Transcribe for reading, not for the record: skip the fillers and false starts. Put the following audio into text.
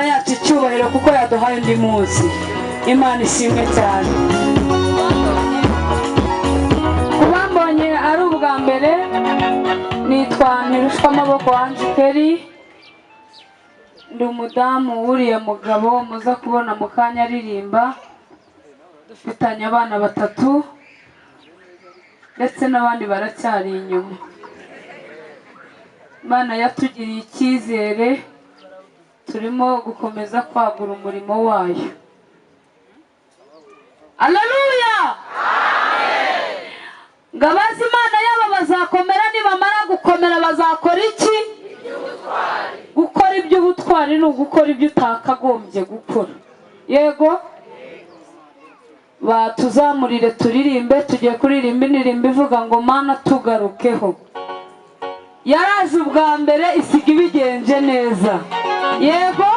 yacu icyubahiro kuko yaduhaye undi munsi. Imana ishimwe cyane. Kubambonye ari ubwa mbere, nitwa Ntirushwa Amaboko Ange Kelly. Ndi umudamu w'uriya mugabo muza kubona mu kanya aririmba. Dufitanye abana 3 ndetse n'abandi baracyari inyuma. Imana yatugiriye icyizere, turimo gukomeza kwagura umurimo wayo. Haleluya! Amen. Ngabazi Imana yabo bazakomera, nibamara gukomera bazakora iki? Gukora iby'ubutwari ni ugukora ibyo utakagombye gukora. Yego? Batuzamurire turirimbe, tugiye kuririmba indirimbo ivuga ngo Mana tugarukeho. Yaraje ubwa mbere isiga ibigenje neza. Yego?